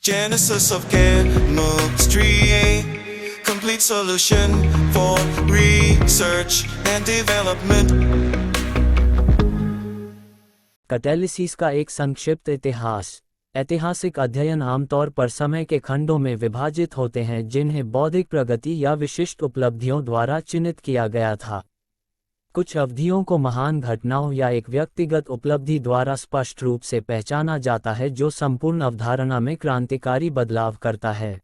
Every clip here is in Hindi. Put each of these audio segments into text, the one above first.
Genesis of chemistry, a complete solution for research and development. Catalysis का एक संक्षिप्त इतिहास। ऐतिहासिक अध्ययन आमतौर पर समय के खंडों में विभाजित होते हैं जिन्हें बौद्धिक प्रगति या विशिष्ट उपलब्धियों द्वारा चिन्हित किया गया था। कुछ अवधियों को महान घटनाओं या एक व्यक्तिगत उपलब्धि द्वारा स्पष्ट रूप से पहचाना जाता है जो संपूर्ण अवधारणा में क्रांतिकारी बदलाव करता है।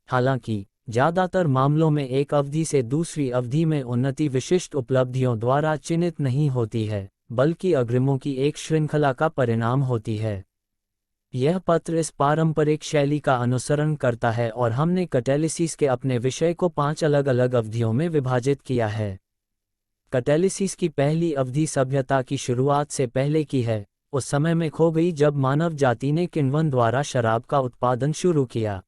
हालांकि ज़्यादातर मामलों में एक अवधि से दूसरी अवधि में उन्नति विशिष्ट उपलब्धियों द्वारा चिन्हित नहीं होती है, बल्कि अग्रिमों की एक श्रृंखला का परिणाम होती है। यह पत्र इस पारंपरिक शैली का अनुसरण करता है और हमने कैटालिसिस के अपने विषय को 5 अलग अलग अवधियों में विभाजित किया है। कैटालिसिस की पहली अवधि सभ्यता की शुरुआत से पहले की है, उस समय में खो गई जब मानव जाति ने किण्वन द्वारा शराब का उत्पादन शुरू किया।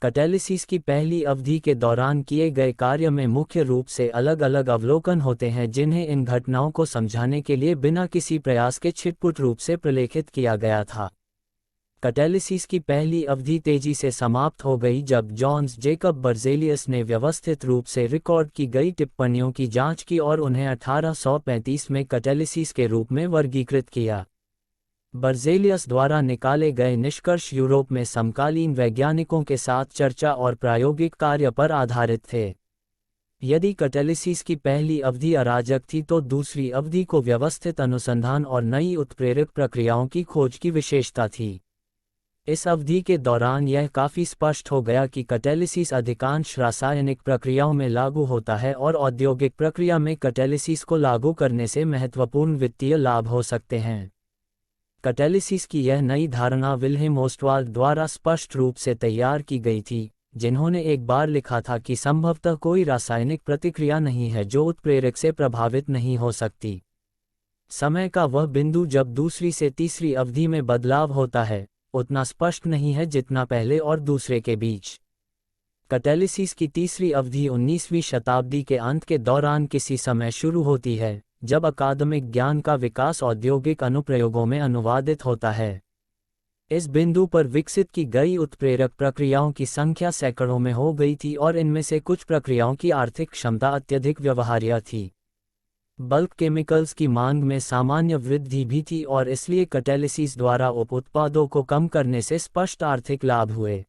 कैटालिसिस की पहली अवधि के दौरान किए गए कार्य में मुख्य रूप से अलग अलग अवलोकन होते हैं जिन्हें इन घटनाओं को समझाने के लिए बिना किसी प्रयास के छिटपुट रूप से प्रलेखित किया गया था। कैटालिसिस की पहली अवधि तेजी से समाप्त हो गई जब जॉन्स जेकब बर्जेलियस ने व्यवस्थित रूप से रिकॉर्ड की गई टिप्पणियों की जांच की और उन्हें 1835 में कैटालिसिस के रूप में वर्गीकृत किया। बर्जेलियस द्वारा निकाले गए निष्कर्ष यूरोप में समकालीन वैज्ञानिकों के साथ चर्चा और प्रायोगिक कार्य पर आधारित थे। यदि कैटालिसिस की पहली अवधि अराजक थी तो दूसरी अवधि को व्यवस्थित अनुसंधान और नई उत्प्रेरक प्रक्रियाओं की खोज की विशेषता थी। इस अवधि के दौरान यह काफ़ी स्पष्ट हो गया कि कैटालिसिस अधिकांश रासायनिक प्रक्रियाओं में लागू होता है और औद्योगिक प्रक्रिया में कैटालिसिस को लागू करने से महत्वपूर्ण वित्तीय लाभ हो सकते हैं। कैटालिसिस की यह नई धारणा विल्हेम ओस्टवाल्ड द्वारा स्पष्ट रूप से तैयार की गई थी, जिन्होंने एक बार लिखा था कि संभवतः कोई रासायनिक प्रतिक्रिया नहीं है जो उत्प्रेरक से प्रभावित नहीं हो सकती। समय का वह बिंदु जब दूसरी से तीसरी अवधि में बदलाव होता है उतना स्पष्ट नहीं है जितना पहले और दूसरे के बीच। कैटालिसिस की तीसरी अवधि 19वीं शताब्दी के अंत के दौरान किसी समय शुरू होती है, जब अकादमिक ज्ञान का विकास औद्योगिक अनुप्रयोगों में अनुवादित होता है। इस बिंदु पर विकसित की गई उत्प्रेरक प्रक्रियाओं की संख्या सैकड़ों में हो गई थी और इनमें से कुछ प्रक्रियाओं की आर्थिक क्षमता अत्यधिक व्यवहार्य थी। बल्क केमिकल्स की मांग में सामान्य वृद्धि भी थी और इसलिए कैटालिसिस द्वारा उत्पादों को कम करने से स्पष्ट आर्थिक लाभ हुए।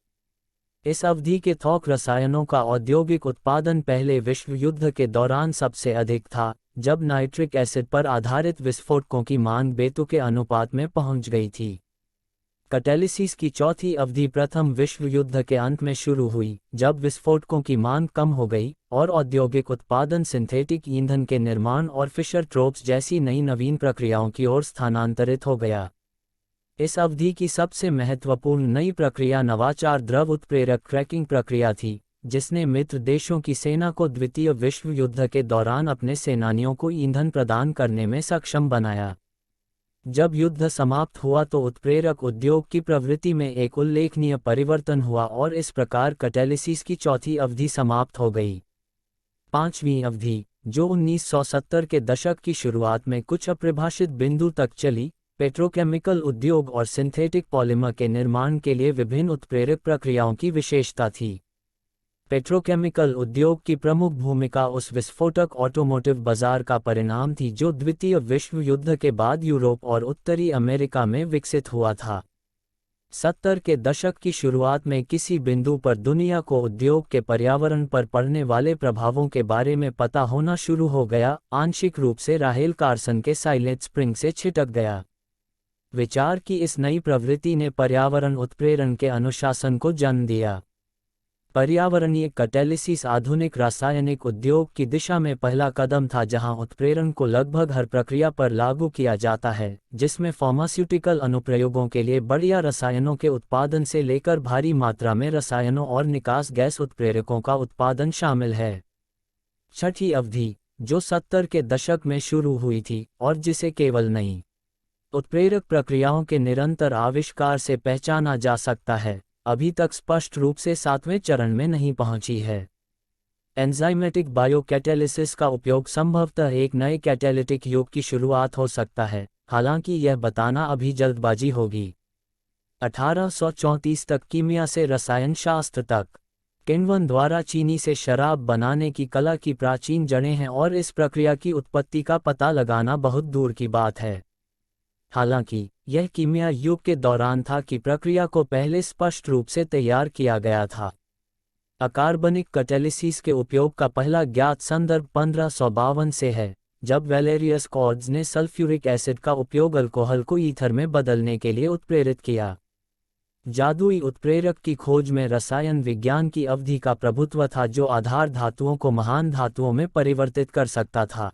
इस अवधि के थोक रसायनों का औद्योगिक उत्पादन पहले विश्व युद्ध के दौरान सबसे अधिक था, जब नाइट्रिक एसिड पर आधारित विस्फोटकों की मांग बेतुके अनुपात में पहुंच गई थी। कैटालिसिस की चौथी अवधि प्रथम विश्व युद्ध के अंत में शुरू हुई, जब विस्फोटकों की मांग कम हो गई और औद्योगिक उत्पादन सिंथेटिक ईंधन के निर्माण और फिशर ट्रोप्स जैसी नई नवीन प्रक्रियाओं की ओर स्थानांतरित हो गया। इस अवधि की सबसे महत्वपूर्ण नई प्रक्रिया नवाचार द्रव उत्प्रेरक क्रैकिंग प्रक्रिया थी, जिसने मित्र देशों की सेना को द्वितीय विश्व युद्ध के दौरान अपने सेनानियों को ईंधन प्रदान करने में सक्षम बनाया। जब युद्ध समाप्त हुआ तो उत्प्रेरक उद्योग की प्रवृत्ति में एक उल्लेखनीय परिवर्तन हुआ और इस प्रकार कैटालिसिस की चौथी अवधि समाप्त हो गई। पांचवीं अवधि, जो 1970 के दशक की शुरुआत में कुछ अपरिभाषित बिंदु तक चली, पेट्रोकेमिकल उद्योग और सिंथेटिक पॉलिमर के निर्माण के लिए विभिन्न उत्प्रेरक प्रक्रियाओं की विशेषता थी। पेट्रोकेमिकल उद्योग की प्रमुख भूमिका उस विस्फोटक ऑटोमोटिव बाजार का परिणाम थी जो द्वितीय विश्व युद्ध के बाद यूरोप और उत्तरी अमेरिका में विकसित हुआ था। 70 के दशक की शुरुआत में किसी बिंदु पर दुनिया को उद्योग के पर्यावरण पर पड़ने वाले प्रभावों के बारे में पता होना शुरू हो गया, आंशिक रूप से राहेल कार्सन के साइलेंट स्प्रिंग से छिटक गया। विचार की इस नई प्रवृत्ति ने पर्यावरण उत्प्रेरण के अनुशासन को जन्म दिया। पर्यावरणीय कैटालिसिस आधुनिक रासायनिक उद्योग की दिशा में पहला कदम था जहां उत्प्रेरण को लगभग हर प्रक्रिया पर लागू किया जाता है, जिसमें फार्मास्यूटिकल अनुप्रयोगों के लिए बढ़िया रसायनों के उत्पादन से लेकर भारी मात्रा में रसायनों और निकास गैस उत्प्रेरकों का उत्पादन शामिल है। छठी अवधि, जो 70 के दशक में शुरू हुई थी और जिसे केवल नई उत्प्रेरक प्रक्रियाओं के निरंतर आविष्कार से पहचाना जा सकता है, अभी तक स्पष्ट रूप से 7वें चरण में नहीं पहुंची है। एंजाइमेटिक बायोकैटालिसिस का उपयोग संभवतः एक नए कैटालिटिक युग की शुरुआत हो सकता है, हालांकि यह बताना अभी जल्दबाजी होगी। 1834 तक कीमिया से रसायन शास्त्र तक, किण्वन द्वारा चीनी से शराब बनाने की कला की प्राचीन जड़ें हैं और इस प्रक्रिया की उत्पत्ति का पता लगाना बहुत दूर की बात है। हालांकि यह कीमिया युग के दौरान था कि प्रक्रिया को पहले स्पष्ट रूप से तैयार किया गया था। अकार्बनिक कैटालिसिस के उपयोग का पहला ज्ञात संदर्भ 1552 से है, जब वैलेरियस कॉर्ड्स ने सल्फ्यूरिक एसिड का उपयोग अल्कोहल को ईथर में बदलने के लिए उत्प्रेरित किया। जादुई उत्प्रेरक की खोज में रसायन विज्ञान की अवधि का प्रभुत्व था जो आधार धातुओं को महान धातुओं में परिवर्तित कर सकता था।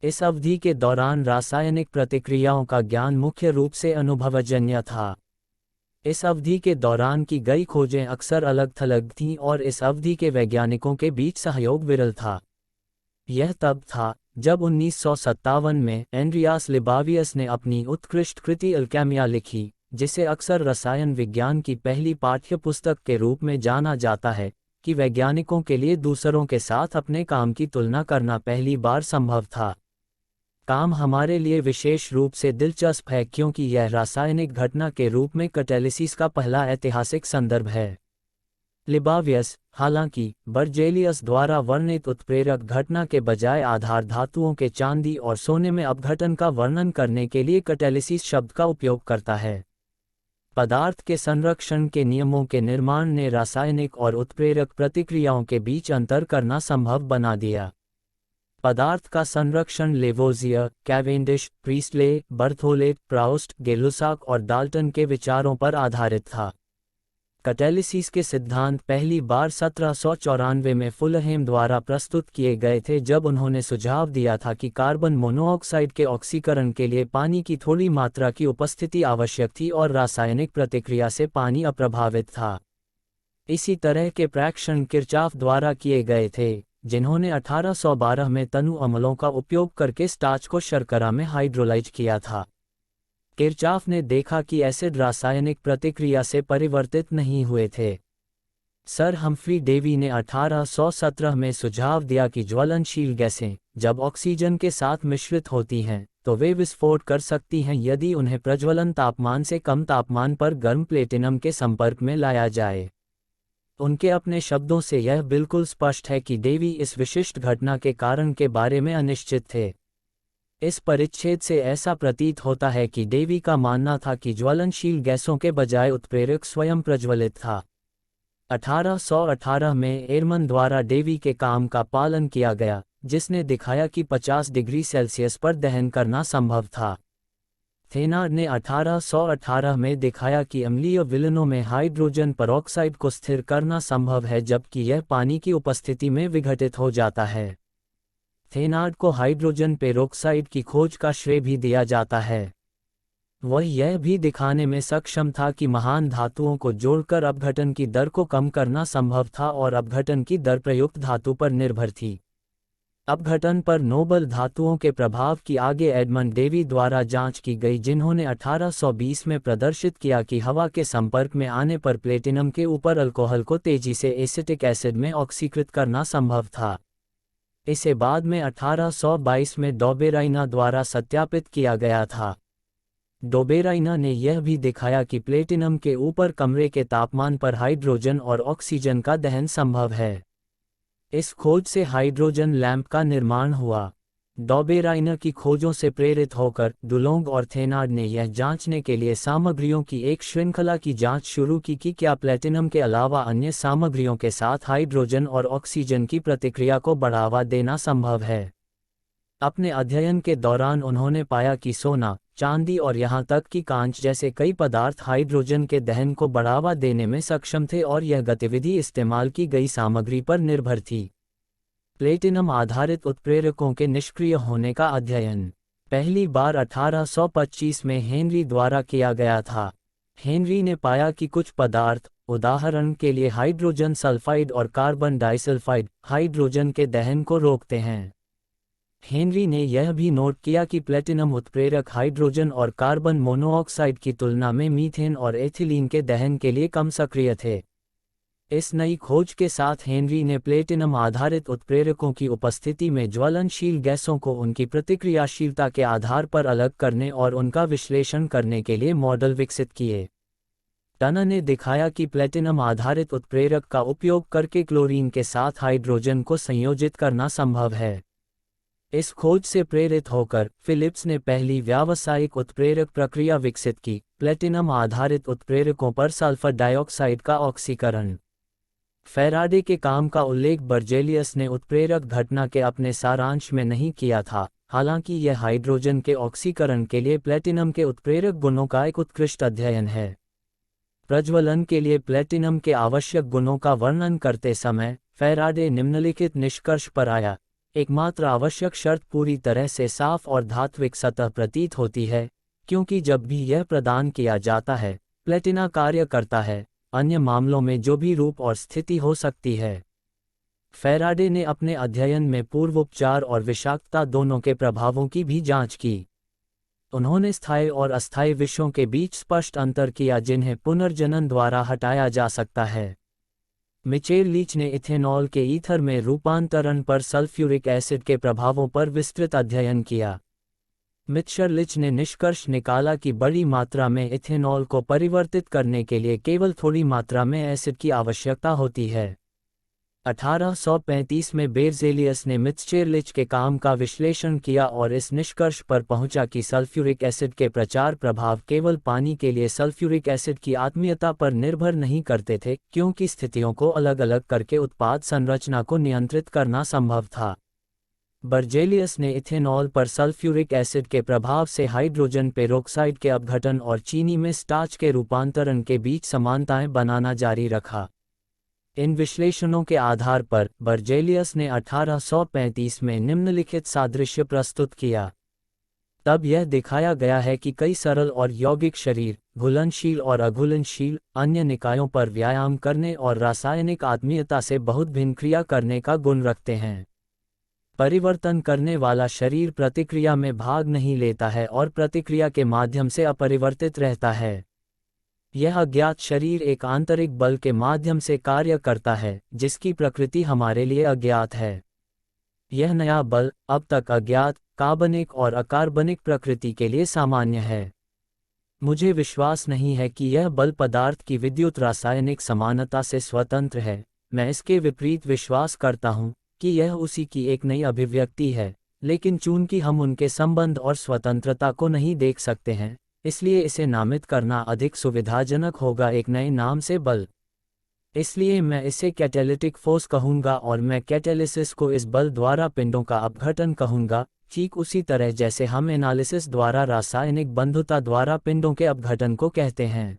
इस अवधि के दौरान रासायनिक प्रतिक्रियाओं का ज्ञान मुख्य रूप से अनुभवजन्य था। इस अवधि के दौरान की गई खोजें अक्सर अलग थलग थीं और इस अवधि के वैज्ञानिकों के बीच सहयोग विरल था। यह तब था जब 1957 में एंड्रियास लिबावियस ने अपनी उत्कृष्ट कृति अल्केमिया लिखी, जिसे अक्सर रसायन विज्ञान की पहली पाठ्य पुस्तक के रूप में जाना जाता है, कि वैज्ञानिकों के लिए दूसरों के साथ अपने काम की तुलना करना पहली बार संभव था। काम हमारे लिए विशेष रूप से दिलचस्प है क्योंकि यह रासायनिक घटना के रूप में कैटालिसिस का पहला ऐतिहासिक संदर्भ है। लिबावियस, हालांकि, बर्जेलियस द्वारा वर्णित उत्प्रेरक घटना के बजाय आधार धातुओं के चांदी और सोने में अपघटन का वर्णन करने के लिए कैटालिसिस शब्द का उपयोग करता है। पदार्थ के संरक्षण के नियमों के निर्माण ने रासायनिक और उत्प्रेरक प्रतिक्रियाओं के बीच अंतर करना संभव बना दिया। पदार्थ का संरक्षण लेवोजियर, कैवेंडिश, प्रीस्टले, बर्थोलेट, प्राउस्ट, गेलुसाक और डाल्टन के विचारों पर आधारित था। कैटालिसिस के सिद्धांत पहली बार 1794 में फुलहेम द्वारा प्रस्तुत किए गए थे, जब उन्होंने सुझाव दिया था कि कार्बन मोनोऑक्साइड के ऑक्सीकरण के लिए पानी की थोड़ी मात्रा की उपस्थिति आवश्यक थी और रासायनिक प्रतिक्रिया से पानी अप्रभावित था। इसी तरह के प्रेक्षण किरचॉफ द्वारा किए गए थे, जिन्होंने 1812 में तनु अम्लों का उपयोग करके स्टार्च को शर्करा में हाइड्रोलाइज किया था। किरचॉफ ने देखा कि एसिड रासायनिक प्रतिक्रिया से परिवर्तित नहीं हुए थे। सर हम्फ्री डेवी ने 1817 में सुझाव दिया कि ज्वलनशील गैसें, जब ऑक्सीजन के साथ मिश्रित होती हैं, तो वे विस्फोट कर सकती हैं यदि उन्हें प्रज्वलन तापमान से कम तापमान पर गर्म प्लेटिनम के संपर्क में लाया जाए। उनके अपने शब्दों से यह बिल्कुल स्पष्ट है कि डेवी इस विशिष्ट घटना के कारण के बारे में अनिश्चित थे। इस परिच्छेद से ऐसा प्रतीत होता है कि डेवी का मानना था कि ज्वलनशील गैसों के बजाय उत्प्रेरक स्वयं प्रज्वलित था। 1818 में एरमन द्वारा डेवी के काम का पालन किया गया, जिसने दिखाया कि 50 डिग्री सेल्सियस पर दहन करना संभव था। थेनार्ड ने 1818 में दिखाया कि अम्लीय विलयनों में हाइड्रोजन पेरोक्साइड को स्थिर करना संभव है जबकि यह पानी की उपस्थिति में विघटित हो जाता है। थेनार्ड को हाइड्रोजन पेरोक्साइड की खोज का श्रेय भी दिया जाता है। वह यह भी दिखाने में सक्षम था कि महान धातुओं को जोड़कर अपघटन की दर को कम करना संभव था और अपघटन की दर प्रयुक्त धातु पर निर्भर थी। अपघटन पर नोबल धातुओं के प्रभाव की आगे एडमंड डेवी द्वारा जांच की गई, जिन्होंने 1820 में प्रदर्शित किया कि हवा के संपर्क में आने पर प्लेटिनम के ऊपर अल्कोहल को तेजी से एसिटिक एसिड में ऑक्सीकृत करना संभव था। इसे बाद में 1822 में डोबेराइना द्वारा सत्यापित किया गया था। डोबेराइना ने यह भी दिखाया कि प्लेटिनम के ऊपर कमरे के तापमान पर हाइड्रोजन और ऑक्सीजन का दहन संभव है। इस खोज से हाइड्रोजन लैंप का निर्माण हुआ। डोबेराइना की खोजों से प्रेरित होकर डुलोंग और थेनार्ड ने यह जांचने के लिए सामग्रियों की एक श्रृंखला की जांच शुरू की कि क्या प्लेटिनम के अलावा अन्य सामग्रियों के साथ हाइड्रोजन और ऑक्सीजन की प्रतिक्रिया को बढ़ावा देना संभव है। अपने अध्ययन के दौरान उन्होंने पाया कि सोना, चांदी और यहां तक कि कांच जैसे कई पदार्थ हाइड्रोजन के दहन को बढ़ावा देने में सक्षम थे और यह गतिविधि इस्तेमाल की गई सामग्री पर निर्भर थी। प्लेटिनम आधारित उत्प्रेरकों के निष्क्रिय होने का अध्ययन पहली बार 1825 में हेनरी द्वारा किया गया था। हेनरी ने पाया कि कुछ पदार्थ, उदाहरण के लिए हाइड्रोजन सल्फाइड और कार्बन डाइसल्फाइड, हाइड्रोजन के दहन को रोकते हैं। हेनरी ने यह भी नोट किया कि प्लेटिनम उत्प्रेरक हाइड्रोजन और कार्बन मोनोऑक्साइड की तुलना में मीथेन और एथिलीन के दहन के लिए कम सक्रिय थे। इस नई खोज के साथ हेनरी ने प्लेटिनम आधारित उत्प्रेरकों की उपस्थिति में ज्वलनशील गैसों को उनकी प्रतिक्रियाशीलता के आधार पर अलग करने और उनका विश्लेषण करने के लिए मॉडल विकसित किए। टनर ने दिखाया कि प्लेटिनम आधारित उत्प्रेरक का उपयोग करके क्लोरीन के साथ हाइड्रोजन को संयोजित करना संभव है। इस खोज से प्रेरित होकर फिलिप्स ने पहली व्यावसायिक उत्प्रेरक प्रक्रिया विकसित की, प्लेटिनम आधारित उत्प्रेरकों पर सल्फर डाइऑक्साइड का ऑक्सीकरण। फैराडे के काम का उल्लेख बर्जेलियस ने उत्प्रेरक घटना के अपने सारांश में नहीं किया था, हालांकि यह हाइड्रोजन के ऑक्सीकरण के लिए प्लेटिनम के उत्प्रेरक गुणों का एक उत्कृष्ट अध्ययन है। प्रज्वलन के लिए प्लेटिनम के आवश्यक गुणों का वर्णन करते समय फैराडे निम्नलिखित निष्कर्ष पर आया। एकमात्र आवश्यक शर्त पूरी तरह से साफ और धात्विक सतह प्रतीत होती है, क्योंकि जब भी यह प्रदान किया जाता है, प्लेटिना कार्य करता है, अन्य मामलों में जो भी रूप और स्थिति हो सकती है। फैराडे ने अपने अध्ययन में पूर्वोपचार और विषाक्तता दोनों के प्रभावों की भी जांच की। उन्होंने स्थायी और अस्थायी विषयों के बीच स्पष्ट अंतर किया जिन्हें पुनर्जनन द्वारा हटाया जा सकता है। मिचेल लीच ने इथेनॉल के ईथर में रूपांतरण पर सल्फ्यूरिक एसिड के प्रभावों पर विस्तृत अध्ययन किया। मित्शर लिच ने निष्कर्ष निकाला कि बड़ी मात्रा में इथेनॉल को परिवर्तित करने के लिए केवल थोड़ी मात्रा में एसिड की आवश्यकता होती है। 1835 में बेर्जेलियस ने मित्शर-लिच के काम का विश्लेषण किया और इस निष्कर्ष पर पहुंचा कि सल्फ्यूरिक एसिड के प्रचार प्रभाव केवल पानी के लिए सल्फ्यूरिक एसिड की आत्मीयता पर निर्भर नहीं करते थे, क्योंकि स्थितियों को अलग अलग करके उत्पाद संरचना को नियंत्रित करना संभव था। बर्जेलियस ने इथेनॉल पर सल्फ्यूरिक एसिड के प्रभाव से हाइड्रोजन पेरोक्साइड के अपघटन और चीनी में स्टार्च के रूपांतरण के बीच समानताएं बनाना जारी रखा। इन विश्लेषणों के आधार पर बर्जेलियस ने 1835 में निम्नलिखित सादृश्य प्रस्तुत किया। तब यह दिखाया गया है कि कई सरल और यौगिक शरीर, घुलनशील और अघुलनशील, अन्य निकायों पर व्यायाम करने और रासायनिक आत्मीयता से बहुत भिन्न क्रिया करने का गुण रखते हैं। परिवर्तन करने वाला शरीर प्रतिक्रिया में भाग नहीं लेता है और प्रतिक्रिया के माध्यम से अपरिवर्तित रहता है। यह अज्ञात शरीर एक आंतरिक बल के माध्यम से कार्य करता है, जिसकी प्रकृति हमारे लिए अज्ञात है। यह नया बल, अब तक अज्ञात, कार्बनिक और अकार्बनिक प्रकृति के लिए सामान्य है। मुझे विश्वास नहीं है कि यह बल पदार्थ की विद्युत रासायनिक समानता से स्वतंत्र है। मैं इसके विपरीत विश्वास करता हूँ कि यह उसी की एक नई अभिव्यक्ति है, लेकिन चूंकि हम उनके संबंध और स्वतंत्रता को नहीं देख सकते हैं, इसलिए इसे नामित करना अधिक सुविधाजनक होगा एक नए नाम से बल। इसलिए मैं इसे कैटेलिटिक फोर्स कहूंगा और मैं कैटेलिसिस को इस बल द्वारा पिंडों का अपघटन कहूंगा, ठीक उसी तरह जैसे हम एनालिसिस द्वारा रासायनिक बंधुता द्वारा पिंडों के अपघटन को कहते हैं।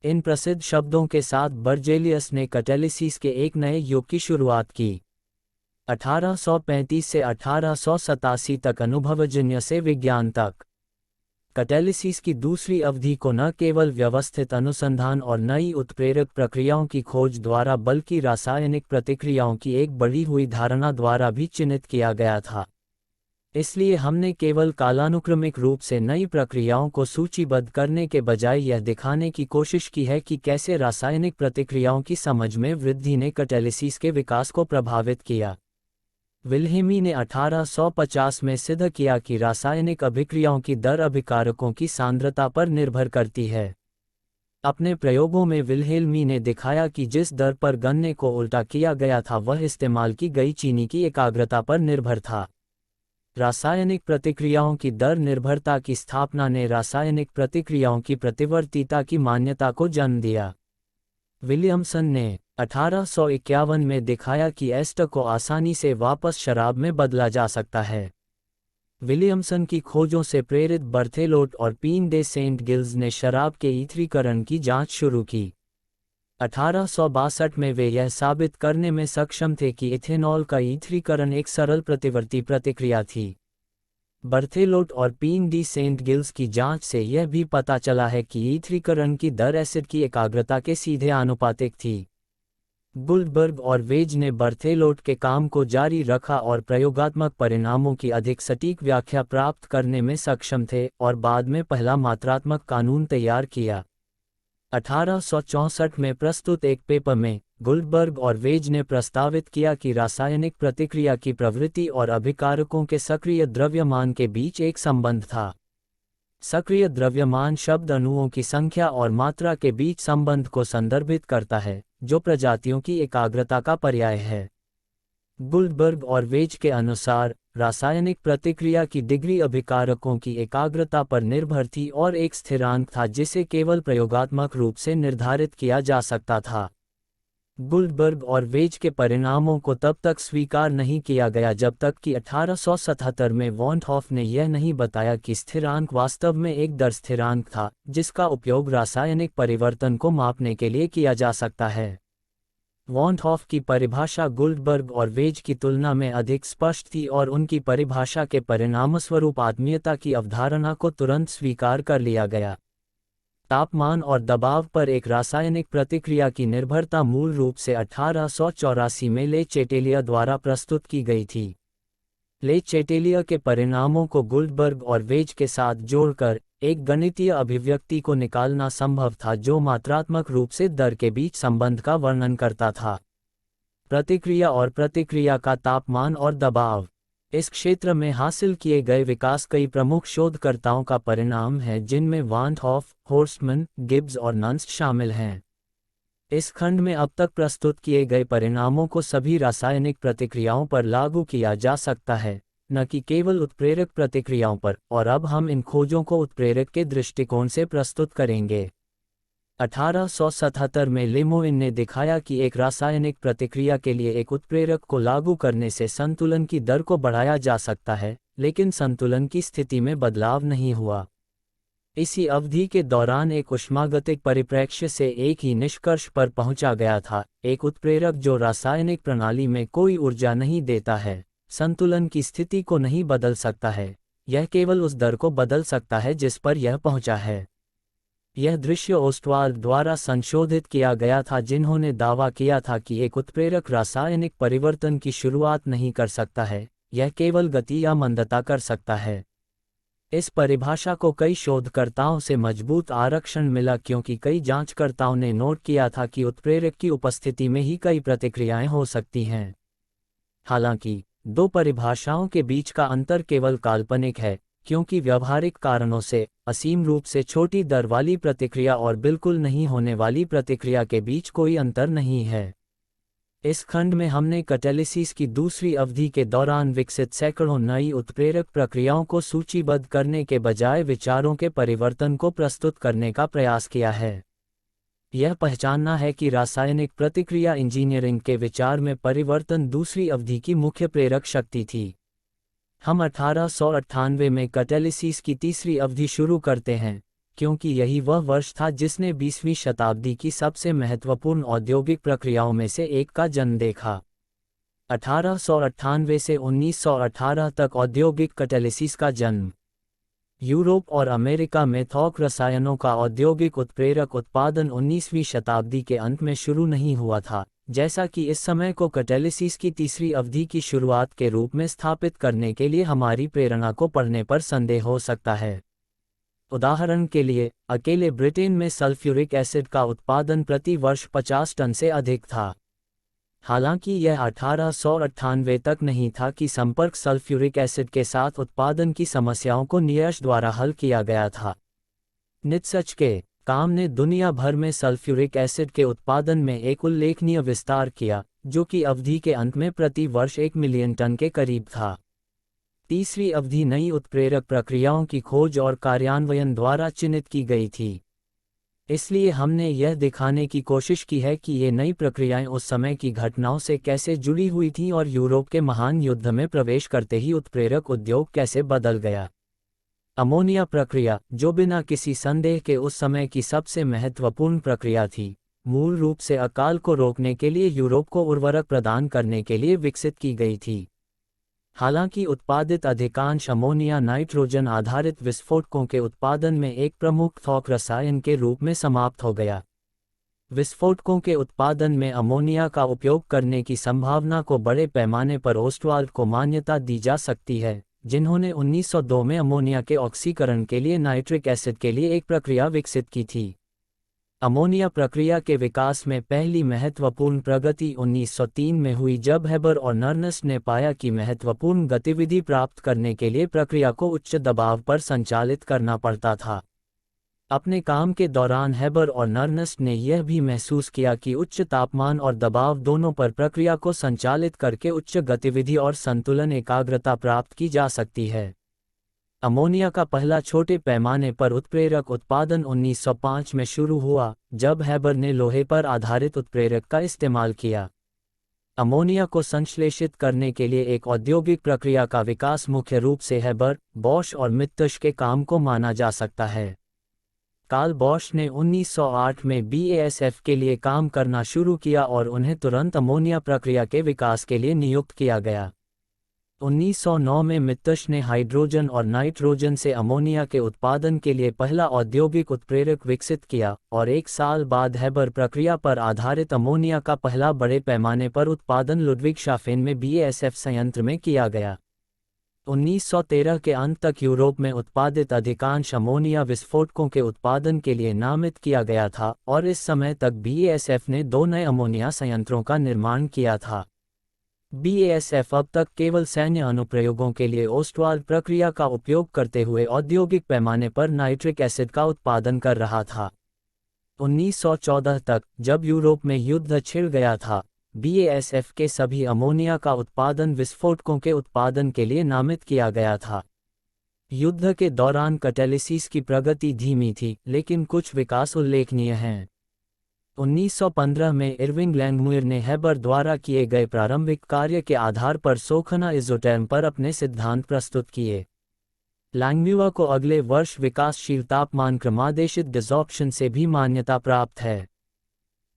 इन प्रसिद्ध शब्दों के साथ बर्जेलियस ने कैटेलिसिस के एक नए युग की शुरुआत की। 1835 से 1887 तक अनुभवजन्य से विज्ञान तक। कैटेलिसिस की दूसरी अवधि को न केवल व्यवस्थित अनुसंधान और नई उत्प्रेरक प्रक्रियाओं की खोज द्वारा बल्कि रासायनिक प्रतिक्रियाओं की एक बढ़ी हुई धारणा द्वारा भी चिन्हित किया गया था। इसलिए हमने केवल कालानुक्रमिक रूप से नई प्रक्रियाओं को सूचीबद्ध करने के बजाय यह दिखाने की कोशिश की है कि कैसे रासायनिक प्रतिक्रियाओं की समझ में वृद्धि ने कैटेलिसिस के विकास को प्रभावित किया। विल्हेमी ने 1850 में सिद्ध किया कि रासायनिक अभिक्रियाओं की दर अभिकारकों की सांद्रता पर निर्भर करती है। अपने प्रयोगों में विल्हेमी ने दिखाया कि जिस दर पर गन्ने को उल्टा किया गया था वह इस्तेमाल की गई चीनी की एकाग्रता पर निर्भर था। रासायनिक प्रतिक्रियाओं की दर निर्भरता की स्थापना ने रासायनिक प्रतिक्रियाओं की प्रतिवर्तीता की मान्यता को जन्म दिया। विलियमसन ने 1851 में दिखाया कि एस्टर को आसानी से वापस शराब में बदला जा सकता है। विलियमसन की खोजों से प्रेरित बर्थेलोट और पीन दे सेंट गिल्स ने शराब के ईथरीकरण की जांच शुरू की। 1862 में वे यह साबित करने में सक्षम थे कि इथेनॉल का ईथरीकरण एक सरल प्रतिवर्ती प्रतिक्रिया थी। बर्थेलोट और पीन डी सेंट गिल्स की जांच से यह भी पता चला है कि ईथरीकरण की दर एसिड की एकाग्रता के सीधे आनुपातिक थी। गुल्डबर्ग और वेज ने बर्थेलोट के काम को जारी रखा और प्रयोगात्मक परिणामों की अधिक सटीक व्याख्या प्राप्त करने में सक्षम थे और बाद में पहला मात्रात्मक कानून तैयार किया। 1864 में प्रस्तुत एक पेपर में गुल्डबर्ग और वेज ने प्रस्तावित किया कि रासायनिक प्रतिक्रिया की प्रवृत्ति और अभिकारकों के सक्रिय द्रव्यमान के बीच एक संबंध था। सक्रिय द्रव्यमान शब्द अणुओं की संख्या और मात्रा के बीच संबंध को संदर्भित करता है, जो प्रजातियों की एकाग्रता का पर्याय है। गुल्डबर्ग और वेज के अनुसार, रासायनिक प्रतिक्रिया की डिग्री अभिकारकों की एकाग्रता पर निर्भर थी और एक स्थिरांक था जिसे केवल प्रयोगात्मक रूप से निर्धारित किया जा सकता था। गुल्डबर्ग और वेज के परिणामों को तब तक स्वीकार नहीं किया गया जब तक कि 1877 में वॉन हॉफ ने यह नहीं बताया कि स्थिरांक वास्तव में एक दर स्थिरांक था, जिसका उपयोग रासायनिक परिवर्तन को मापने के लिए किया जा सकता है। वॉन हॉफ की परिभाषा गुल्डबर्ग और वेज की तुलना में अधिक स्पष्ट थी और उनकी परिभाषा के परिणामस्वरूप आत्मीयता की अवधारणा को तुरंत स्वीकार कर लिया गया। तापमान और दबाव पर एक रासायनिक प्रतिक्रिया की निर्भरता मूल रूप से 1884 में ले चेटेलिया द्वारा प्रस्तुत की गई थी। ले चेटेलिया के परिणामों को गुल्डबर्ग और वेज के साथ जोड़कर एक गणितीय अभिव्यक्ति को निकालना संभव था जो मात्रात्मक रूप से दर के बीच संबंध का वर्णन करता था। प्रतिक्रिया और प्रतिक्रिया का तापमान और दबाव। इस क्षेत्र में हासिल किए गए विकास कई प्रमुख शोधकर्ताओं का परिणाम है, जिनमें वान हॉफ, होर्स्टमन, गिब्स और नंस्ट शामिल हैं। इस खंड में अब तक प्रस्तुत किए गए परिणामों को सभी रासायनिक प्रतिक्रियाओं पर लागू किया जा सकता है, न कि केवल उत्प्रेरक प्रतिक्रियाओं पर, और अब हम इन खोजों को उत्प्रेरक के दृष्टिकोण से प्रस्तुत करेंगे। 1877 में लिमोइन ने दिखाया कि एक रासायनिक प्रतिक्रिया के लिए एक उत्प्रेरक को लागू करने से संतुलन की दर को बढ़ाया जा सकता है, लेकिन संतुलन की स्थिति में बदलाव नहीं हुआ। इसी अवधि के दौरान एक ऊष्मागतिक परिप्रेक्ष्य से एक ही निष्कर्ष पर पहुंचा गया था, एक उत्प्रेरक जो रासायनिक प्रणाली में कोई ऊर्जा नहीं देता है, संतुलन की स्थिति को नहीं बदल सकता है, यह केवल उस दर को बदल सकता है जिस पर यह पहुंचा है। यह दृश्य ओस्टवाल्ड द्वारा संशोधित किया गया था, जिन्होंने दावा किया था कि एक उत्प्रेरक रासायनिक परिवर्तन की शुरुआत नहीं कर सकता है, यह केवल गति या मंदता कर सकता है। इस परिभाषा को कई शोधकर्ताओं से मजबूत आरक्षण मिला क्योंकि कई जांचकर्ताओं ने नोट किया था कि उत्प्रेरक की उपस्थिति में ही कई प्रतिक्रियाएं हो सकती हैं। हालांकि दो परिभाषाओं के बीच का अंतर केवल काल्पनिक है, क्योंकि व्यावहारिक कारणों से असीम रूप से छोटी दर वाली प्रतिक्रिया और बिल्कुल नहीं होने वाली प्रतिक्रिया के बीच कोई अंतर नहीं है। इस खंड में हमने कैटालिसिस की दूसरी अवधि के दौरान विकसित सैकड़ों नई उत्प्रेरक प्रक्रियाओं को सूचीबद्ध करने के बजाय विचारों के परिवर्तन को प्रस्तुत करने का प्रयास किया है। यह पहचानना है कि रासायनिक प्रतिक्रिया इंजीनियरिंग के विचार में परिवर्तन दूसरी अवधि की मुख्य प्रेरक शक्ति थी। हम 1898 में कैटालिसिस की तीसरी अवधि शुरू करते हैं, क्योंकि यही वह वर्ष था जिसने 20वीं शताब्दी की सबसे महत्वपूर्ण औद्योगिक प्रक्रियाओं में से एक का जन्म देखा। 1898 से 1918 तक औद्योगिक कैटालिसिस का जन्म। यूरोप और अमेरिका में थोक रसायनों का औद्योगिक उत्प्रेरक उत्पादन 19वीं शताब्दी के अंत में शुरू नहीं हुआ था, जैसा कि इस समय को कैटालिसिस की तीसरी अवधि की शुरुआत के रूप में स्थापित करने के लिए हमारी प्रेरणा को पढ़ने पर संदेह हो सकता है। उदाहरण के लिए, अकेले ब्रिटेन में सल्फ्यूरिक एसिड का उत्पादन प्रति वर्ष 50 टन से अधिक था। हालांकि यह 1898 तक नहीं था कि संपर्क सल्फ्यूरिक एसिड के साथ उत्पादन की समस्याओं को नियश द्वारा हल किया गया था। नित्सच के काम ने दुनिया भर में सल्फ्यूरिक एसिड के उत्पादन में एक उल्लेखनीय विस्तार किया, जो कि अवधि के अंत में प्रति वर्ष 1 मिलियन टन के करीब था। तीसरी अवधि नई उत्प्रेरक प्रक्रियाओं की खोज और कार्यान्वयन द्वारा चिन्हित की गई थी। इसलिए हमने यह दिखाने की कोशिश की है कि ये नई प्रक्रियाएं उस समय की घटनाओं से कैसे जुड़ी हुई थीं और यूरोप के महान युद्ध में प्रवेश करते ही उत्प्रेरक उद्योग कैसे बदल गया। अमोनिया प्रक्रिया, जो बिना किसी संदेह के उस समय की सबसे महत्वपूर्ण प्रक्रिया थी, मूल रूप से अकाल को रोकने के लिए यूरोप को उर्वरक प्रदान करने के लिए विकसित की गई थी। हालांकि उत्पादित अधिकांश अमोनिया नाइट्रोजन आधारित विस्फोटकों के उत्पादन में एक प्रमुख थोक रसायन के रूप में समाप्त हो गया। विस्फोटकों के उत्पादन में अमोनिया का उपयोग करने की संभावना को बड़े पैमाने पर ओस्टवाल्ड को मान्यता दी जा सकती है, जिन्होंने 1902 में अमोनिया के ऑक्सीकरण के लिए नाइट्रिक एसिड के लिए एक प्रक्रिया विकसित की थी। अमोनिया प्रक्रिया के विकास में पहली महत्वपूर्ण प्रगति 1903 में हुई जब हेबर और नर्नस्ट ने पाया कि महत्वपूर्ण गतिविधि प्राप्त करने के लिए प्रक्रिया को उच्च दबाव पर संचालित करना पड़ता था। अपने काम के दौरान हेबर और नर्नस्ट ने यह भी महसूस किया कि उच्च तापमान और दबाव दोनों पर प्रक्रिया को संचालित करके उच्च गतिविधि और संतुलन एकाग्रता प्राप्त की जा सकती है। अमोनिया का पहला छोटे पैमाने पर उत्प्रेरक उत्पादन 1905 में शुरू हुआ, जब हेबर ने लोहे पर आधारित उत्प्रेरक का इस्तेमाल किया। अमोनिया को संश्लेषित करने के लिए एक औद्योगिक प्रक्रिया का विकास मुख्य रूप से हेबर, बॉश और मित्तश के काम को माना जा सकता है। कार्ल बॉश ने 1908 में BASF के लिए काम करना शुरू किया और उन्हें तुरंत अमोनिया प्रक्रिया के विकास के लिए नियुक्त किया गया। 1909 में मित्तश ने हाइड्रोजन और नाइट्रोजन से अमोनिया के उत्पादन के लिए पहला औद्योगिक उत्प्रेरक विकसित किया और एक साल बाद हेबर प्रक्रिया पर आधारित अमोनिया का पहला बड़े पैमाने पर उत्पादन लुड्विग्शाफेन में BASF संयंत्र में किया गया। 1913 के अंत तक यूरोप में उत्पादित अधिकांश अमोनिया विस्फोटकों के उत्पादन के लिए नामित किया गया था और इस समय तक BASF ने 2 नए अमोनिया संयंत्रों का निर्माण किया था। BASF अब तक केवल सैन्य अनुप्रयोगों के लिए ओस्टवाल्ड प्रक्रिया का उपयोग करते हुए औद्योगिक पैमाने पर नाइट्रिक एसिड का उत्पादन कर रहा था। 1914 तक, जब यूरोप में युद्ध छिड़ गया था, BASF के सभी अमोनिया का उत्पादन विस्फोटकों के उत्पादन के लिए नामित किया गया था। युद्ध के दौरान कैटालिसिस की प्रगति धीमी थी, लेकिन कुछ विकास उल्लेखनीय हैं। 1915 में इरविंग लैंगमुइर ने हेबर द्वारा किए गए प्रारंभिक कार्य के आधार पर सोखना इज़ोटेर्म पर अपने सिद्धांत प्रस्तुत किए। लैंगमुइर को अगले वर्ष विकासशील तापमान क्रमादेशित डिसॉर्प्शन से भी मान्यता प्राप्त है।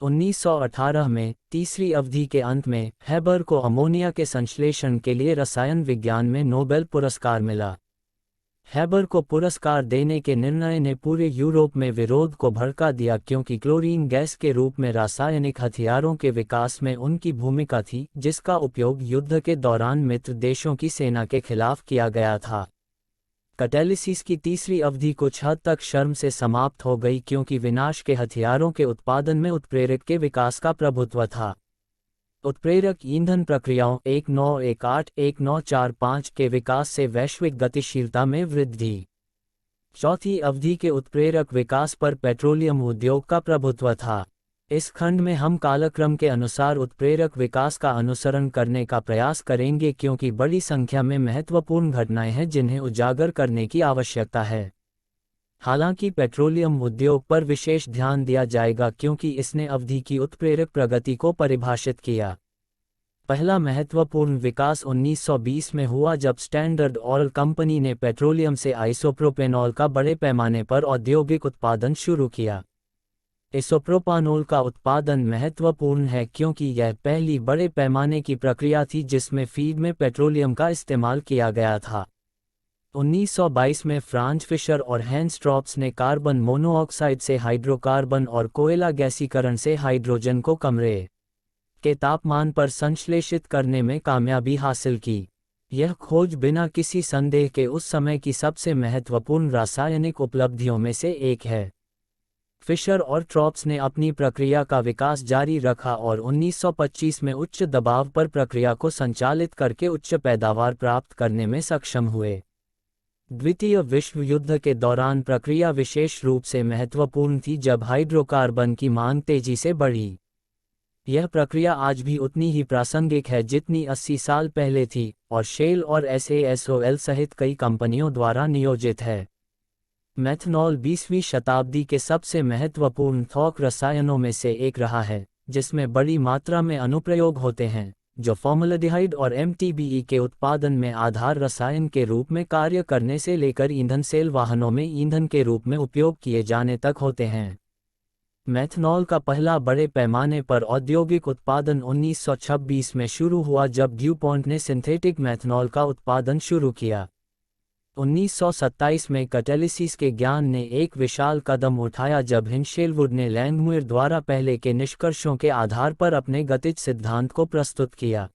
1918 में, तीसरी अवधि के अंत में, हेबर को अमोनिया के संश्लेषण के लिए रसायन विज्ञान में नोबेल पुरस्कार मिला। हेबर को पुरस्कार देने के निर्णय ने पूरे यूरोप में विरोध को भड़का दिया क्योंकि क्लोरीन गैस के रूप में रासायनिक हथियारों के विकास में उनकी भूमिका थी, जिसका उपयोग युद्ध के दौरान मित्र देशों की सेना के खिलाफ किया गया था। कैटालिसिस की तीसरी अवधि कुछ हद तक शर्म से समाप्त हो गई क्योंकि विनाश के हथियारों के उत्पादन में उत्प्रेरक के विकास का प्रभुत्व था। उत्प्रेरक ईंधन प्रक्रियाओं 1918-1945 के विकास से वैश्विक गतिशीलता में वृद्धि। चौथी अवधि के उत्प्रेरक विकास पर पेट्रोलियम उद्योग का प्रभुत्व था। इस खंड में हम कालक्रम के अनुसार उत्प्रेरक विकास का अनुसरण करने का प्रयास करेंगे क्योंकि बड़ी संख्या में महत्वपूर्ण घटनाएं हैं जिन्हें उजागर करने की आवश्यकता है। हालांकि पेट्रोलियम उद्योग पर विशेष ध्यान दिया जाएगा क्योंकि इसने अवधि की उत्प्रेरक प्रगति को परिभाषित किया। पहला महत्वपूर्ण विकास 1920 में हुआ जब स्टैंडर्ड ऑयल कंपनी ने पेट्रोलियम से आइसोप्रोपेनॉल का बड़े पैमाने पर औद्योगिक उत्पादन शुरू किया। आइसोप्रोपानोल का उत्पादन महत्वपूर्ण है क्योंकि यह पहली बड़े पैमाने की प्रक्रिया थी जिसमें फीड में पेट्रोलियम का इस्तेमाल किया गया था। 1922 में फ्रांज फिशर और हैंस ट्रॉप्स ने कार्बन मोनोऑक्साइड से हाइड्रोकार्बन और कोयला गैसीकरण से हाइड्रोजन को कमरे के तापमान पर संश्लेषित करने में कामयाबी हासिल की। यह खोज बिना किसी संदेह के उस समय की सबसे महत्वपूर्ण रासायनिक उपलब्धियों में से एक है। फिशर और ट्रॉप्स ने अपनी प्रक्रिया का विकास जारी रखा और 1925 में उच्च दबाव पर प्रक्रिया को संचालित करके उच्च पैदावार प्राप्त करने में सक्षम हुए। द्वितीय विश्व युद्ध के दौरान प्रक्रिया विशेष रूप से महत्वपूर्ण थी जब हाइड्रोकार्बन की मांग तेजी से बढ़ी। यह प्रक्रिया आज भी उतनी ही प्रासंगिक है जितनी 80 साल पहले थी और शेल और SASOL सहित कई कंपनियों द्वारा नियोजित है। मेथनॉल 20वीं शताब्दी के सबसे महत्वपूर्ण थोक रसायनों में से एक रहा है, जिसमें बड़ी मात्रा में अनुप्रयोग होते हैं, जो फॉर्मल्डिहाइड और MTBE के उत्पादन में आधार रसायन के रूप में कार्य करने से लेकर ईंधन सेल वाहनों में ईंधन के रूप में उपयोग किए जाने तक होते हैं। मेथनॉल का पहला बड़े पैमाने पर औद्योगिक उत्पादन 1926 में शुरू हुआ जब ड्यूपॉन्ट ने सिंथेटिक मेथनॉल का उत्पादन शुरू किया। 1927 में कैटालिसिस के ज्ञान ने एक विशाल कदम उठाया जब हिंशेलवुड ने लैंगमुइर द्वारा पहले के निष्कर्षों के आधार पर अपने गतिज सिद्धांत को प्रस्तुत किया।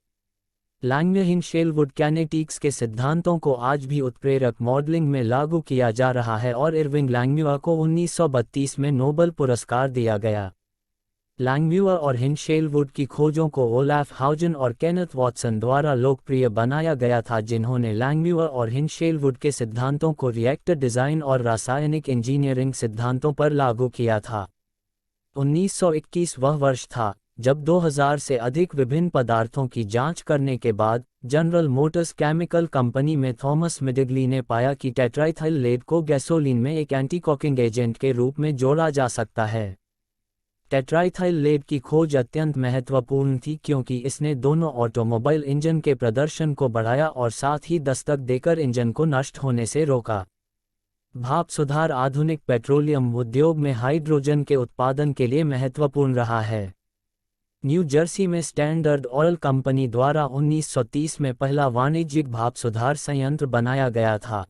लैंगम्य हिंशेलवुड कैनेटिक्स के सिद्धांतों को आज भी उत्प्रेरक मॉडलिंग में लागू किया जा रहा है और इरविंग लैंगम्यूर को 1932 में नोबेल पुरस्कार दिया गया। लैंगम्यूर और हिंशेलवुड की खोजों को ओलाफ हाउजन और केनेथ वॉटसन द्वारा लोकप्रिय बनाया गया था, जिन्होंने लैंगम्यूर और हिंशेलवुड के सिद्धांतों को रिएक्टर डिज़ाइन और रासायनिक इंजीनियरिंग सिद्धांतों पर लागू किया था। 1921 वह वर्ष था जब 2000 से अधिक विभिन्न पदार्थों की जांच करने के बाद जनरल मोटर्स केमिकल कंपनी में थॉमस मिडिगली ने पाया कि टेट्राइथाइल लेड को गैसोलीन में एक एंटीकॉकिंग एजेंट के रूप में जोड़ा जा सकता है। टेट्राइथाइल लेड की खोज अत्यंत महत्वपूर्ण थी क्योंकि इसने दोनों ऑटोमोबाइल इंजन के प्रदर्शन को बढ़ाया और साथ ही दस्तक देकर इंजन को नष्ट होने से रोका। भाप सुधार आधुनिक पेट्रोलियम उद्योग में हाइड्रोजन के उत्पादन के लिए महत्वपूर्ण रहा है। न्यू जर्सी में स्टैंडर्ड ऑयल कंपनी द्वारा 1930 में पहला वाणिज्यिक भाप सुधार संयंत्र बनाया गया था।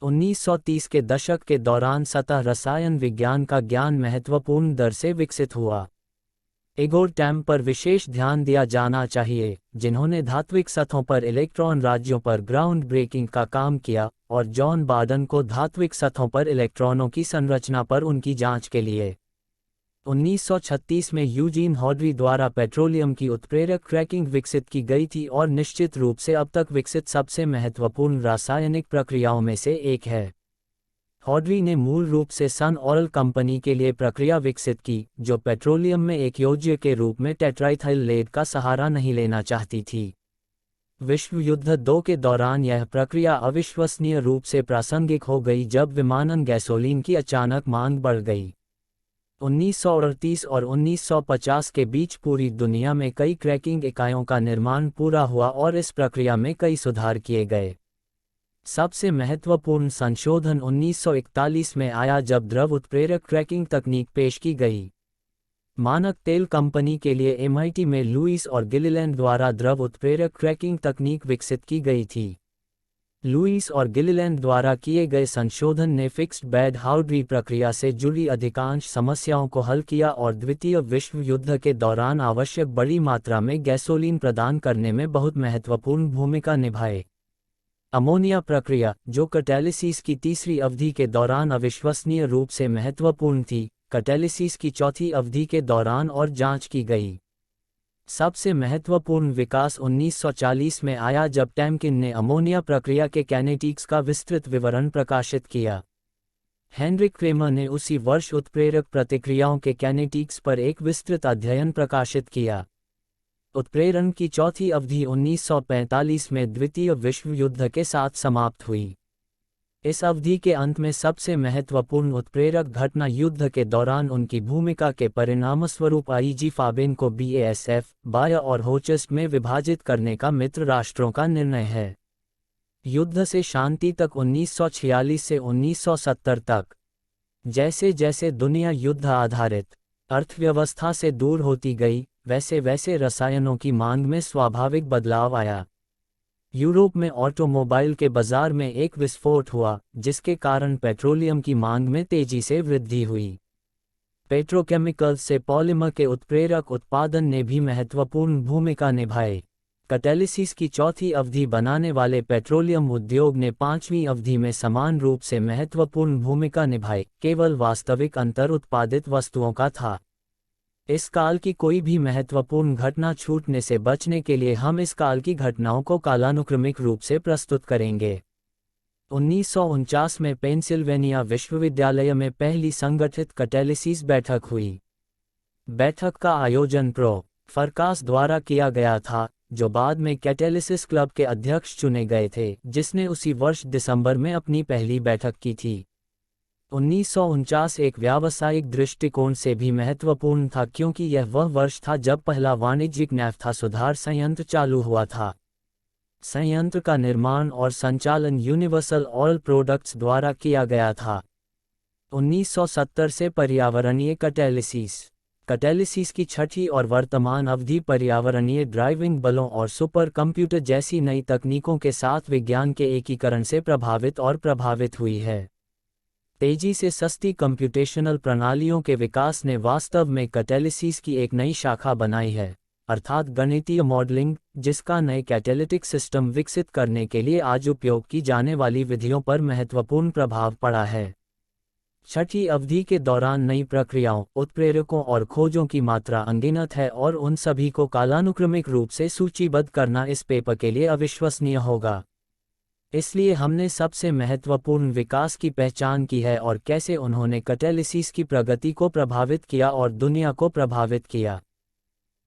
1930 के दशक के दौरान सतह रसायन विज्ञान का ज्ञान महत्वपूर्ण दर से विकसित हुआ। इगोर टैम पर विशेष ध्यान दिया जाना चाहिए, जिन्होंने धात्विक सतहों पर इलेक्ट्रॉन राज्यों पर ग्राउंड ब्रेकिंग का काम किया, और जॉन बार्डन को धात्विक सतहों पर इलेक्ट्रॉनों की संरचना पर उनकी जांच के लिए। 1936 में यूजीन हॉडरी द्वारा पेट्रोलियम की उत्प्रेरक क्रैकिंग विकसित की गई थी और निश्चित रूप से अब तक विकसित सबसे महत्वपूर्ण रासायनिक प्रक्रियाओं में से एक है। हॉडरी ने मूल रूप से सन ऑयल कंपनी के लिए प्रक्रिया विकसित की, जो पेट्रोलियम में एक योज्य के रूप में टेट्राइथाइल लेड का सहारा नहीं लेना चाहती थी। विश्व युद्ध 2 के दौरान यह प्रक्रिया अविश्वसनीय रूप से प्रासंगिक हो गई जब विमानन गैसोलीन की अचानक मांग बढ़ गई। 1938 और 1950 के बीच पूरी दुनिया में कई क्रैकिंग इकाइयों का निर्माण पूरा हुआ और इस प्रक्रिया में कई सुधार किए गए। सबसे महत्वपूर्ण संशोधन 1941 में आया जब द्रव उत्प्रेरक क्रैकिंग तकनीक पेश की गई। मानक तेल कंपनी के लिए MIT में लुईस और गिलीलैंड द्वारा द्रव उत्प्रेरक क्रैकिंग तकनीक विकसित की गई थी। लुईस और गिलीलैंड द्वारा किए गए संशोधन ने फिक्स्ड बेड हाउडरी प्रक्रिया से जुड़ी अधिकांश समस्याओं को हल किया और द्वितीय विश्व युद्ध के दौरान आवश्यक बड़ी मात्रा में गैसोलीन प्रदान करने में बहुत महत्वपूर्ण भूमिका निभाए। अमोनिया प्रक्रिया, जो कैटालिसिस की तीसरी अवधि के दौरान अविश्वसनीय रूप से महत्वपूर्ण थी, कैटालिसिस की चौथी अवधि के दौरान और जांच की गई। सबसे महत्वपूर्ण विकास 1940 में आया जब टैमकिन ने अमोनिया प्रक्रिया के कैनेटिक्स का विस्तृत विवरण प्रकाशित किया। हेनरिक क्रेमर ने उसी वर्ष उत्प्रेरक प्रतिक्रियाओं के कैनेटिक्स पर एक विस्तृत अध्ययन प्रकाशित किया। उत्प्रेरण की चौथी अवधि 1945 में द्वितीय विश्व युद्ध के साथ समाप्त हुई। इस अवधि के अंत में सबसे महत्वपूर्ण उत्प्रेरक घटना युद्ध के दौरान उनकी भूमिका के परिणामस्वरूप आईजी फाबेन को BASF, बायर और होचस्ट में विभाजित करने का मित्र राष्ट्रों का निर्णय है। युद्ध से शांति तक 1946 से 1970 तक। जैसे जैसे दुनिया युद्ध आधारित अर्थव्यवस्था से दूर होती गई, वैसे वैसे रसायनों की मांग में स्वाभाविक बदलाव आया। यूरोप में ऑटोमोबाइल के बाजार में एक विस्फोट हुआ, जिसके कारण पेट्रोलियम की मांग में तेजी से वृद्धि हुई। पेट्रोकेमिकल्स से पॉलिमर के उत्प्रेरक उत्पादन ने भी महत्वपूर्ण भूमिका निभाई। कैटालिसिस की चौथी अवधि बनाने वाले पेट्रोलियम उद्योग ने पांचवीं अवधि में समान रूप से महत्वपूर्ण भूमिका निभाई, केवल वास्तविक अंतर उत्पादित वस्तुओं का था। इस काल की कोई भी महत्वपूर्ण घटना छूटने से बचने के लिए हम इस काल की घटनाओं को कालानुक्रमिक रूप से प्रस्तुत करेंगे। 1949 में पेंसिल्वेनिया विश्वविद्यालय में पहली संगठित कैटालिसिस बैठक हुई। बैठक का आयोजन प्रो. फरकास द्वारा किया गया था, जो बाद में कैटालिसिस क्लब के अध्यक्ष चुने गए थे, जिसने उसी वर्ष दिसंबर में अपनी पहली बैठक की थी। 1949 एक व्यावसायिक दृष्टिकोण से भी महत्वपूर्ण था क्योंकि यह वह वर्ष था जब पहला वाणिज्यिक नैफ्था सुधार संयंत्र चालू हुआ था। संयंत्र का निर्माण और संचालन यूनिवर्सल ऑयल प्रोडक्ट्स द्वारा किया गया था। 1970 से पर्यावरणीय कैटालिसिस की छठी और वर्तमान अवधि पर्यावरणीय ड्राइविंग बलों और सुपर कंप्यूटर जैसी नई तकनीकों के साथ विज्ञान के एकीकरण से प्रभावित हुई है। तेजी से सस्ती कंप्यूटेशनल प्रणालियों के विकास ने वास्तव में कैटालिसिस की एक नई शाखा बनाई है। अर्थात गणितीय मॉडलिंग, जिसका नए कैटेलिटिक सिस्टम विकसित करने के लिए आज उपयोग की जाने वाली विधियों पर महत्वपूर्ण प्रभाव पड़ा है। छठी अवधि के दौरान नई प्रक्रियाओं, उत्प्रेरकों और खोजों की मात्रा अनगिनत है और उन सभी को कालानुक्रमिक रूप से सूचीबद्ध करना इस पेपर के लिए अविश्वसनीय होगा। इसलिए हमने सबसे महत्वपूर्ण विकास की पहचान की है और कैसे उन्होंने कैटालिसिस की प्रगति को प्रभावित किया और दुनिया को प्रभावित किया।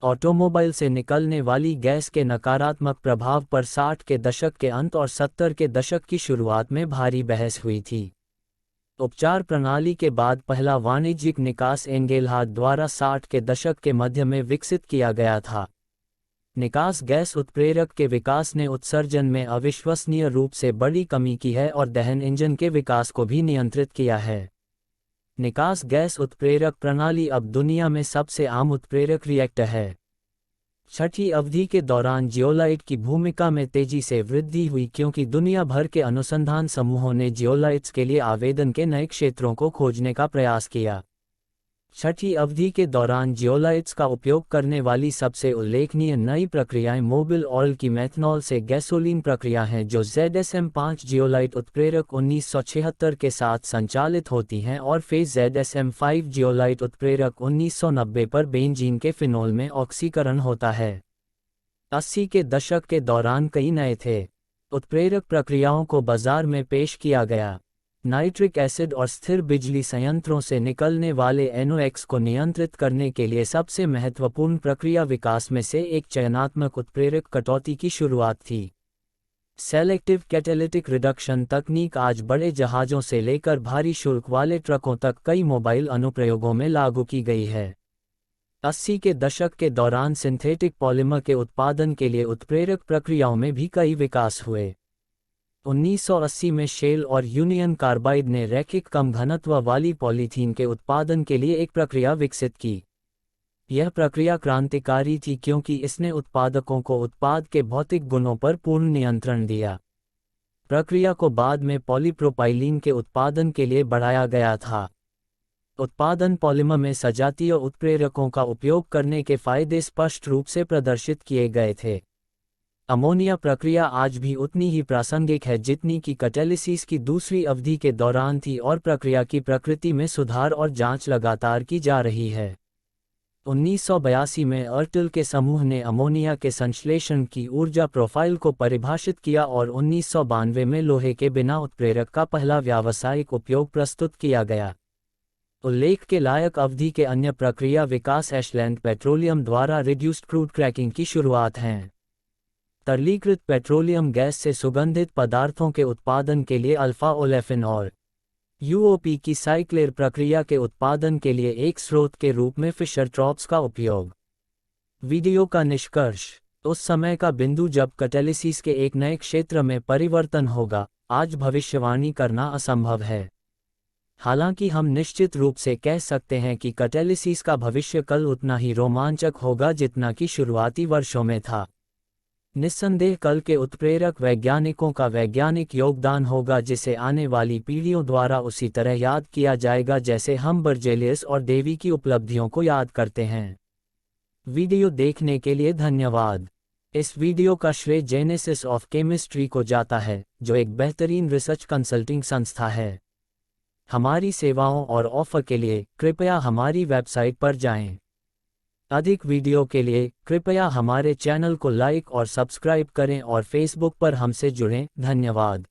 ऑटोमोबाइल से निकलने वाली गैस के नकारात्मक प्रभाव पर 60 के दशक के अंत और 70 के दशक की शुरुआत में भारी बहस हुई थी। उपचार प्रणाली के बाद पहला वाणिज्यिक निकास एंगेलहार्ट द्वारा 60 के दशक के मध्य में विकसित किया गया था। निकास गैस उत्प्रेरक के विकास ने उत्सर्जन में अविश्वसनीय रूप से बड़ी कमी की है और दहन इंजन के विकास को भी नियंत्रित किया है। निकास गैस उत्प्रेरक प्रणाली अब दुनिया में सबसे आम उत्प्रेरक रिएक्टर है। छठी अवधि के दौरान जियोलाइट की भूमिका में तेजी से वृद्धि हुई क्योंकि दुनिया भर के अनुसंधान समूहों ने जियोलाइट्स के लिए आवेदन के नए क्षेत्रों को खोजने का प्रयास किया। छठी अवधि के दौरान जियोलाइट्स का उपयोग करने वाली सबसे उल्लेखनीय नई प्रक्रियाएं मोबिल ऑयल की मेथनॉल से गैसोलीन प्रक्रिया हैं, जो ZSM-5 जियोलाइट उत्प्रेरक 1976 के साथ संचालित होती हैं और फिर ZSM-5 जियोलाइट उत्प्रेरक 1990 पर बेंजीन के फिनोल में ऑक्सीकरण होता है। 80 के दशक के दौरान कई नए थे उत्प्रेरक प्रक्रियाओं को बाजार में पेश किया गया। नाइट्रिक एसिड और स्थिर बिजली संयंत्रों से निकलने वाले NOx को नियंत्रित करने के लिए सबसे महत्वपूर्ण प्रक्रिया विकास में से एक चयनात्मक उत्प्रेरक कटौती की शुरुआत थी। सेलेक्टिव कैटेलिटिक रिडक्शन तकनीक आज बड़े जहाज़ों से लेकर भारी शुल्क वाले ट्रकों तक कई मोबाइल अनुप्रयोगों में लागू की गई है। 80 के दशक के दौरान सिंथेटिक पॉलिमर के उत्पादन के लिए उत्प्रेरक प्रक्रियाओं में भी कई विकास हुए। 1980 में शेल और यूनियन कार्बाइड ने रैखिक कम घनत्व वाली पॉलीथीन के उत्पादन के लिए एक प्रक्रिया विकसित की। यह प्रक्रिया क्रांतिकारी थी क्योंकि इसने उत्पादकों को उत्पाद के भौतिक गुणों पर पूर्ण नियंत्रण दिया। प्रक्रिया को बाद में पॉलीप्रोपाइलीन के उत्पादन के लिए बढ़ाया गया था। उत्पादन पॉलिमर में सजातीय उत्प्रेरकों का उपयोग करने के फायदे स्पष्ट रूप से प्रदर्शित किए गए थे। अमोनिया प्रक्रिया आज भी उतनी ही प्रासंगिक है जितनी कि कैटालिसिस की दूसरी अवधि के दौरान थी और प्रक्रिया की प्रकृति में सुधार और जांच लगातार की जा रही है। 1982 में अर्टिल के समूह ने अमोनिया के संश्लेषण की ऊर्जा प्रोफाइल को परिभाषित किया और 1992 में लोहे के बिना उत्प्रेरक का पहला व्यावसायिक उपयोग प्रस्तुत किया गया। उल्लेख के लायक अवधि के अन्य प्रक्रिया विकास एशलैंड पेट्रोलियम द्वारा रिड्यूस्ड क्रूड क्रैकिंग की शुरुआत हैं। तरलीकृत पेट्रोलियम गैस से सुगंधित पदार्थों के उत्पादन के लिए अल्फा ओलेफिन और UOP की साइक्लेर प्रक्रिया के उत्पादन के लिए एक स्रोत के रूप में फिशर ट्रॉप्स का उपयोग। वीडियो का निष्कर्ष: उस समय का बिंदु जब कैटालिसिस के एक नए क्षेत्र में परिवर्तन होगा, आज भविष्यवाणी करना असंभव है। हालांकि हम निश्चित रूप से कह सकते हैं कि कैटालिसिस का भविष्य कल उतना ही रोमांचक होगा जितना कि शुरुआती वर्षों में था। निस्संदेह कल के उत्प्रेरक वैज्ञानिकों का वैज्ञानिक योगदान होगा जिसे आने वाली पीढ़ियों द्वारा उसी तरह याद किया जाएगा जैसे हम बर्जेलियस और डेवी की उपलब्धियों को याद करते हैं। वीडियो देखने के लिए धन्यवाद। इस वीडियो का श्रेय जेनेसिस ऑफ केमिस्ट्री को जाता है, जो एक बेहतरीन रिसर्च कंसल्टिंग संस्था है। हमारी सेवाओं और ऑफर के लिए कृपया हमारी वेबसाइट पर जाएं। अधिक वीडियो के लिए कृपया हमारे चैनल को लाइक और सब्सक्राइब करें और फेसबुक पर हमसे जुड़ें। धन्यवाद।